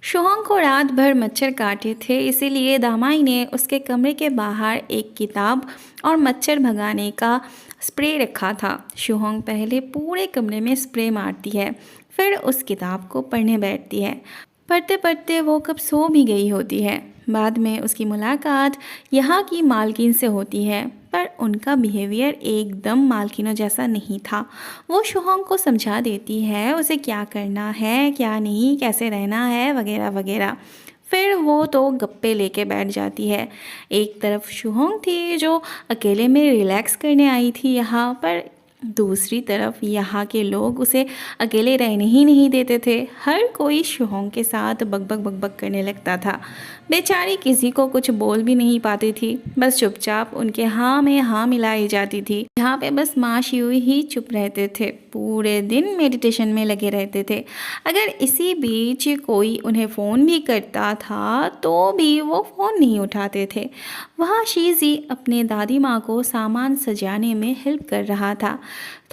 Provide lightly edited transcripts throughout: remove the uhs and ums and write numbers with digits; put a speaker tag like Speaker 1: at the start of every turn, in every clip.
Speaker 1: शुहोंग को रात भर मच्छर काटे थे, इसीलिए दामाई ने उसके कमरे के बाहर एक किताब और मच्छर भगाने का स्प्रे रखा था। शुहोंग पहले पूरे कमरे में स्प्रे मारती है, फिर उस किताब को पढ़ने बैठती है। पढ़ते पढ़ते वो कब सो भी गई होती है। बाद में उसकी मुलाकात यहाँ की मालकिन से होती है, पर उनका बिहेवियर एकदम मालकिनों जैसा नहीं था। वो शुहोंग को समझा देती है उसे क्या करना है, क्या नहीं, कैसे रहना है, वगैरह वगैरह। फिर वो तो गप्पे लेके बैठ जाती है। एक तरफ शुहोंग थी जो अकेले में रिलैक्स करने आई थी यहाँ पर, दूसरी तरफ यहाँ के लोग उसे अकेले रहने ही नहीं देते थे। हर कोई शुहोंग के साथ बकबक बकबक करने लगता था। बेचारी किसी को कुछ बोल भी नहीं पाती थी, बस चुपचाप उनके हाँ में हाँ मिलाई जाती थी। यहाँ पे बस माँ शियुई ही चुप रहते थे, पूरे दिन मेडिटेशन में लगे रहते थे। अगर इसी बीच कोई उन्हें फ़ोन भी करता था तो भी वो फ़ोन नहीं उठाते थे। वहाँ शीज़ी अपने दादी माँ को सामान सजाने में हेल्प कर रहा था।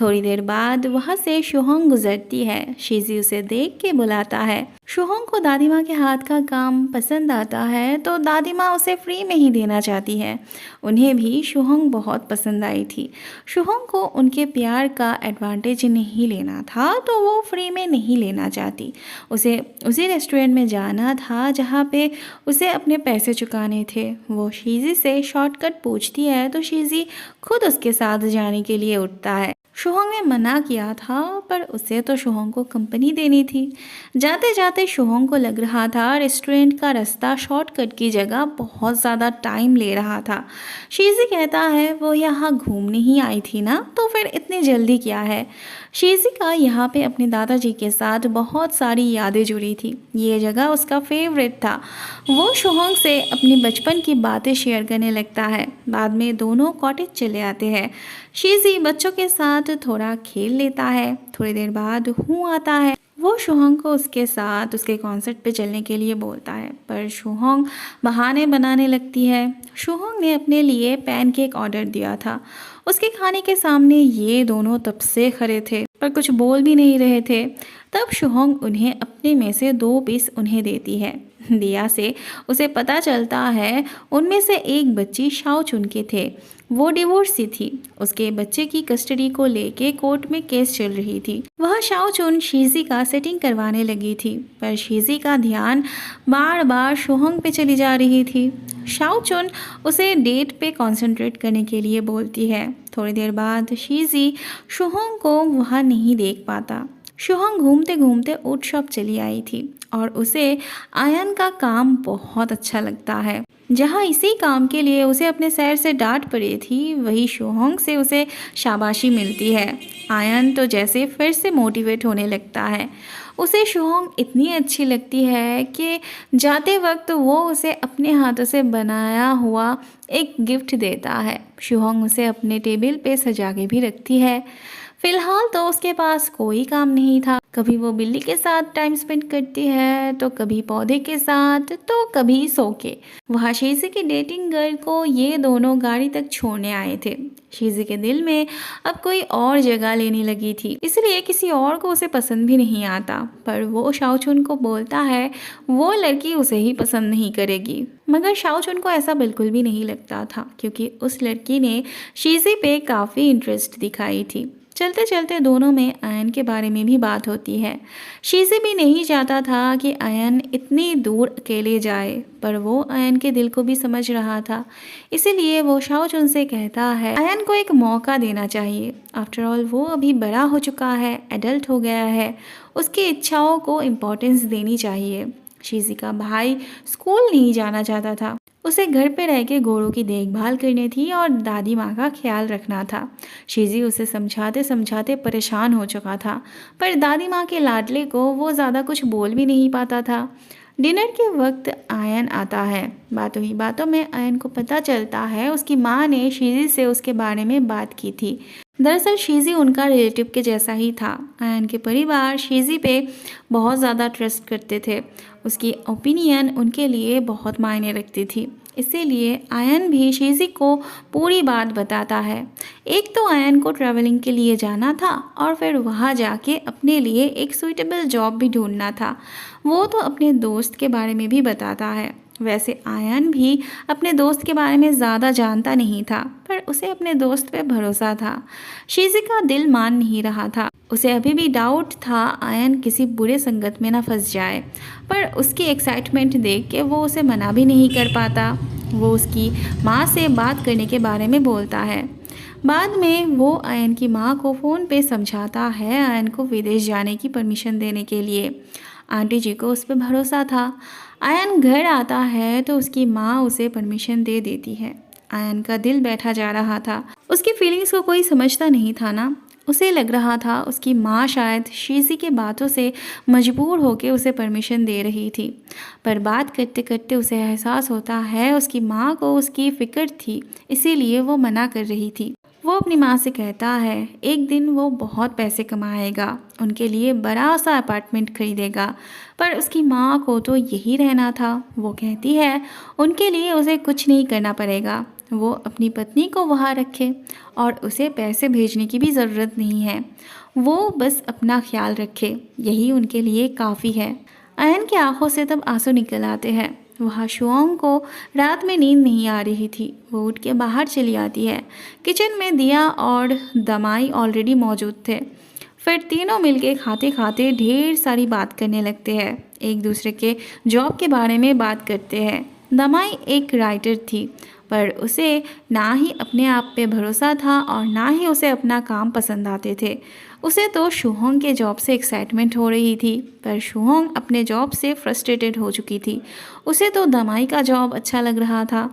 Speaker 1: थोड़ी देर बाद वहाँ से शुहोंग गुजरती है। शीज़ी उसे देख के बुलाता है। शुहोंग को दादी माँ के हाथ का काम पसंद आता है तो दादी माँ उसे फ्री में ही देना चाहती है। उन्हें भी शुहोंग बहुत पसंद आई थी। शुहोंग को उनके प्यार का एडवांटेज नहीं लेना था तो वो फ्री में नहीं लेना चाहती। उसे उसी रेस्टोरेंट में जाना था जहाँ पे उसे अपने पैसे चुकाने थे। वो शीज़ी से शॉर्टकट पूछती है तो शीज़ी खुद उसके साथ जाने के लिए उठता है। शुहोंग ने मना किया था, पर उसे तो शुहोंग को कंपनी देनी थी। जाते जाते शुहोंग को लग रहा था रेस्टोरेंट का रास्ता शॉर्टकट की जगह बहुत ज़्यादा टाइम ले रहा था। शीज़ी कहता है वो यहाँ घूमने ही आई थी ना, तो फिर इतनी जल्दी क्या है। शीज़ी का यहाँ पे अपने दादाजी के साथ बहुत सारी यादें जुड़ी थी। ये जगह उसका फेवरेट था। वो शुहोंग से अपनी बचपन की बातें शेयर करने लगता है। बाद में दोनों कॉटेज चले आते हैं। शीज़ी बच्चों के साथ थोड़ा खेल लेता है। थोड़ी देर बाद हूँ आता है। वो शुहोंग को उसके साथ उसके कॉन्सर्ट पे चलने के लिए बोलता है, पर शुहोंग बहाने बनाने लगती है। शुहोंग ने अपने लिए पैनकेक ऑर्डर दिया था। उसके खाने के सामने ये दोनों तब से खड़े थे, पर कुछ बोल भी नहीं रहे थे। तब शुहोंग उन्हें अपने में से 2 पीस उन्हें देती है। दिया से उसे पता चलता है उनमें से एक बच्ची शाओ चुन के थे। वो डिवोर्सी थी। उसके बच्चे की कस्टडी को लेके कोर्ट में केस चल रही थी। वह शाओ चुन शीज़ी का सेटिंग करवाने लगी थी, पर शीज़ी का ध्यान बार बार शुहोंग पे चली जा रही थी। शाओ चुन उसे डेट पे कंसंट्रेट करने के लिए बोलती है। थोड़ी देर बाद शीज़ी शुहोंग को वहाँ नहीं देख पाता। शुहोंग घूमते घूमते वुड शॉप चली आई थी और उसे आयन का काम बहुत अच्छा लगता है। जहाँ इसी काम के लिए उसे अपने सर से डांट पड़ी थी, वही शुहोंग से उसे शाबाशी मिलती है। आयन तो जैसे फिर से मोटिवेट होने लगता है। उसे शुहोंग इतनी अच्छी लगती है कि जाते वक्त वो उसे अपने हाथों से बनाया हुआ एक गिफ्ट देता है। शुहोंग उसे अपने टेबल पे सजा के भी रखती है। फिलहाल तो उसके पास कोई काम नहीं था। कभी वो बिल्ली के साथ टाइम स्पेंड करती है, तो कभी पौधे के साथ, तो कभी सो के। वहाँ शीज़ी की डेटिंग गर्ल को ये दोनों गाड़ी तक छोड़ने आए थे। शीज़ी के दिल में अब कोई और जगह लेने लगी थी, इसलिए किसी और को उसे पसंद भी नहीं आता। पर वो शाओचुन को बोलता है वो लड़की उसे ही पसंद नहीं करेगी। मगर शाओचुन को ऐसा बिल्कुल भी नहीं लगता था, क्योंकि उस लड़की ने शीज़ी पे काफ़ी इंटरेस्ट दिखाई थी। चलते चलते दोनों में आयन के बारे में भी बात होती है। शीज़ी भी नहीं चाहता था कि आयन इतनी दूर अकेले जाए, पर वो आयन के दिल को भी समझ रहा था। इसीलिए वो शाओचुन से कहता है आयन को एक मौका देना चाहिए। आफ्टर ऑल वो अभी बड़ा हो चुका है, एडल्ट हो गया है, उसकी इच्छाओं को इम्पोर्टेंस देनी चाहिए। शीज़ी का भाई स्कूल नहीं जाना चाहता था। उसे घर पे रह के घोड़ों की देखभाल करनी थी और दादी माँ का ख्याल रखना था। शीज़ी उसे समझाते समझाते परेशान हो चुका था, पर दादी माँ के लाडले को वो ज़्यादा कुछ बोल भी नहीं पाता था। डिनर के वक्त आयन आता है। बातों ही बातों में आयन को पता चलता है उसकी माँ ने शीज़ी से उसके बारे में बात की थी। दरअसल शीज़ी उनका रिलेटिव के जैसा ही था। आयन के परिवार शीज़ी पे बहुत ज़्यादा ट्रस्ट करते थे। उसकी ओपिनियन उनके लिए बहुत मायने रखती थी। इसीलिए आयन भी शीजी को पूरी बात बताता है। एक तो आयन को ट्रैवलिंग के लिए जाना था और फिर वहाँ जाके अपने लिए एक सूटेबल जॉब भी ढूंढना था। वो तो अपने दोस्त के बारे में भी बताता है। वैसे आयन भी अपने दोस्त के बारे में ज़्यादा जानता नहीं था, पर उसे अपने दोस्त पे भरोसा था। शीजी का दिल मान नहीं रहा था। उसे अभी भी डाउट था आयन किसी बुरे संगत में ना फंस जाए, पर उसकी एक्साइटमेंट देख के वो उसे मना भी नहीं कर पाता। वो उसकी माँ से बात करने के बारे में बोलता है। बाद में वो आयन की माँ को फ़ोन पे समझाता है आयन को विदेश जाने की परमिशन देने के लिए। आंटी जी को उस पर भरोसा था। आयन घर आता है तो उसकी माँ उसे परमिशन दे देती है। आयन का दिल बैठा जा रहा था। उसकी फीलिंग्स को कोई समझता नहीं था ना। उसे लग रहा था उसकी माँ शायद शीजी के बातों से मजबूर होकर उसे परमिशन दे रही थी, पर बात करते करते उसे एहसास होता है उसकी माँ को उसकी फ़िक्र थी, इसीलिए वो मना कर रही थी। वो अपनी माँ से कहता है एक दिन वो बहुत पैसे कमाएगा, उनके लिए बड़ा सा अपार्टमेंट खरीदेगा, पर उसकी माँ को तो यही रहना था। वो कहती है उनके लिए उसे कुछ नहीं करना पड़ेगा, वो अपनी पत्नी को वहाँ रखे और उसे पैसे भेजने की भी ज़रूरत नहीं है, वो बस अपना ख्याल रखे, यही उनके लिए काफ़ी है। आयन की आंखों से तब आंसू निकल आते हैं। वहाँ शुओंग को रात में नींद नहीं आ रही थी। वो उठ के बाहर चली आती है। किचन में दिया और दमाई ऑलरेडी मौजूद थे। फिर तीनों मिलके खाते खाते ढेर सारी बात करने लगते हैं। एक दूसरे के जॉब के बारे में बात करते हैं। दमाई एक राइटर थी, पर उसे ना ही अपने आप पे भरोसा था और ना ही उसे अपना काम पसंद आते थे। उसे तो शुहोंग के जॉब से एक्साइटमेंट हो रही थी, पर शुहोंग अपने जॉब से फ्रस्ट्रेटेड हो चुकी थी। उसे तो दमाई का जॉब अच्छा लग रहा था।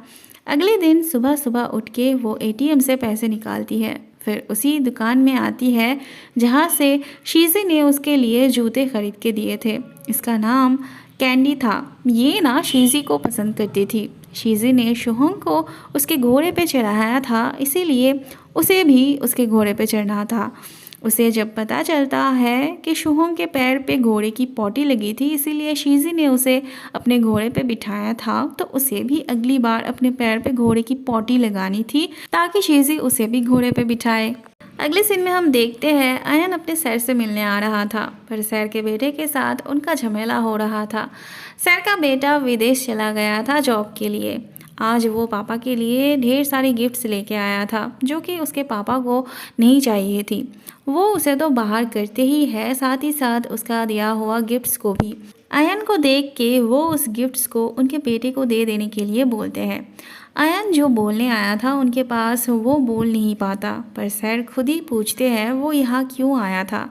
Speaker 1: अगले दिन सुबह सुबह उठ के वो एटीएम से पैसे निकालती है, फिर उसी दुकान में आती है जहाँ से शीजी ने उसके लिए जूते खरीद के दिए थे। इसका नाम कैंडी था। ये ना शीजी को पसंद करती थी। शीजी ने शुहोंग को उसके घोड़े पे चढ़ाया था, इसीलिए उसे भी उसके घोड़े पे चढ़ना था। उसे जब पता चलता है कि शुहोंग के पैर पे घोड़े की पॉटी लगी थी, इसीलिए शीजी ने उसे अपने घोड़े पे बिठाया था, तो उसे भी अगली बार अपने पैर पे घोड़े की पॉटी लगानी थी ताकि शीजी उसे भी घोड़े पे बिठाए। अगले सीन में हम देखते हैं आयन अपने सर से मिलने आ रहा था, पर सर के बेटे के साथ उनका झमेला हो रहा था। सर का बेटा विदेश चला गया था जॉब के लिए। आज वो पापा के लिए ढेर सारी गिफ्ट्स लेके आया था जो कि उसके पापा को नहीं चाहिए थी। वो उसे तो बाहर करते ही है, साथ ही साथ उसका दिया हुआ गिफ्ट्स को भी। आयन को देख के वो उस गिफ्ट्स को उनके बेटे को दे देने के लिए बोलते हैं। आयन जो बोलने आया था उनके पास वो बोल नहीं पाता, पर सर खुद ही पूछते हैं वो यहाँ क्यों आया था।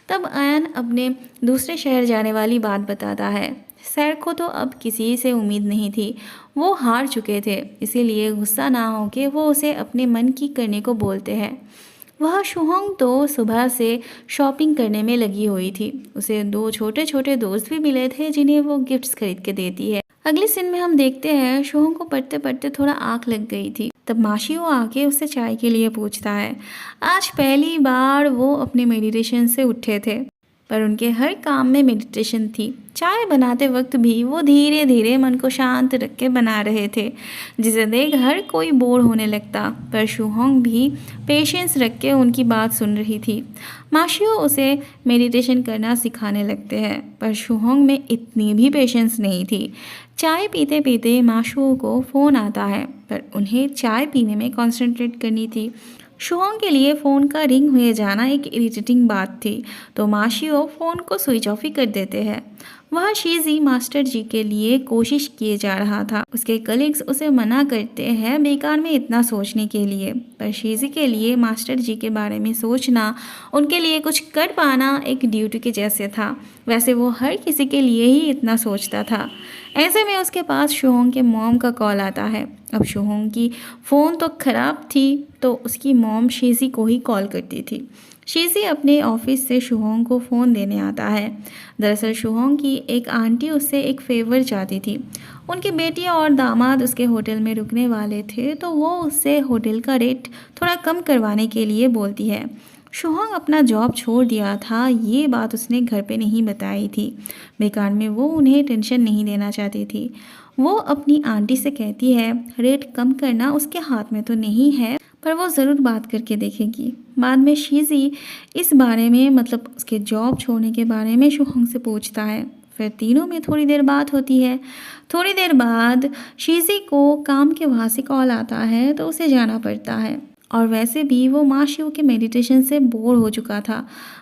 Speaker 1: तब आयन अपने दूसरे शहर जाने वाली बात बताता है। सर को तो अब किसी से उम्मीद नहीं थी, वो हार चुके थे, इसीलिए गुस्सा ना होके वो उसे अपने मन की करने को बोलते हैं। वह शुहोंग तो सुबह से शॉपिंग करने में लगी हुई थी। उसे दो छोटे छोटे दोस्त भी मिले थे जिन्हें वो गिफ्ट्स खरीद के देती है। अगले सीन में हम देखते हैं शुहोंग को पढ़ते पढ़ते थोड़ा आँख लग गई थी। तब माशिओ आके उससे चाय के लिए पूछता है। आज पहली बार वो अपने मेडिटेशन से उठे थे, पर उनके हर काम में मेडिटेशन थी। चाय बनाते वक्त भी वो धीरे धीरे मन को शांत रख के बना रहे थे, जिसे देख हर कोई बोर होने लगता, पर शुहोंग भी पेशेंस रख के उनकी बात सुन रही थी। माशिओ उसे मेडिटेशन करना सिखाने लगते हैं, पर शुहोंग में इतनी भी पेशेंस नहीं थी। चाय पीते पीते माशिओ को फ़ोन आता है, पर उन्हें चाय पीने में कॉन्सेंट्रेट करनी थी। शुहोंग के लिए फ़ोन का रिंग हुए जाना एक इरिटेटिंग बात थी, तो माशिओ फ़ोन को स्विच ऑफ ही कर देते हैं। वहाँ शीजी मास्टर जी के लिए कोशिश किए जा रहा था। उसके कलीग्स उसे मना करते हैं बेकार में इतना सोचने के लिए, पर शीजी के लिए मास्टर जी के बारे में सोचना, उनके लिए कुछ कर पाना एक ड्यूटी के जैसे था। वैसे वो हर किसी के लिए ही इतना सोचता था। ऐसे में उसके पास शुहोंग के मॉम का कॉल आता है। अब शुहोंग की फ़ोन तो ख़राब थी, तो उसकी मॉम शीजी को ही कॉल करती थी। शीजी अपने ऑफिस से शुहोंग को फ़ोन देने आता है। दरअसल शुहोंग की एक आंटी उससे एक फेवर चाहती थी। उनकी बेटी और दामाद उसके होटल में रुकने वाले थे, तो वो उससे होटल का रेट थोड़ा कम करवाने के लिए बोलती है। शुहोंग अपना जॉब छोड़ दिया था, ये बात उसने घर पे नहीं बताई थी। बेकार में वो उन्हें टेंशन नहीं देना चाहती थी। वो अपनी आंटी से कहती है रेट कम करना उसके हाथ में तो नहीं है, पर वो ज़रूर बात करके देखेगी। बाद में शीज़ी इस बारे में मतलब उसके जॉब छोड़ने के बारे में शुहोंग से पूछता है। फिर तीनों में थोड़ी देर बात होती है। थोड़ी देर बाद शीज़ी को काम के वहाँ से कॉल आता है तो उसे जाना पड़ता है। और वैसे भी वो माँ शिव के मेडिटेशन से बोर हो चुका था।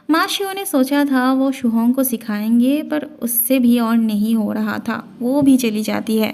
Speaker 1: माँ शिव ने सोचा था वो शुहोंग को सिखाएंगे, पर उससे भी और नहीं हो रहा था। वो भी चली जाती है।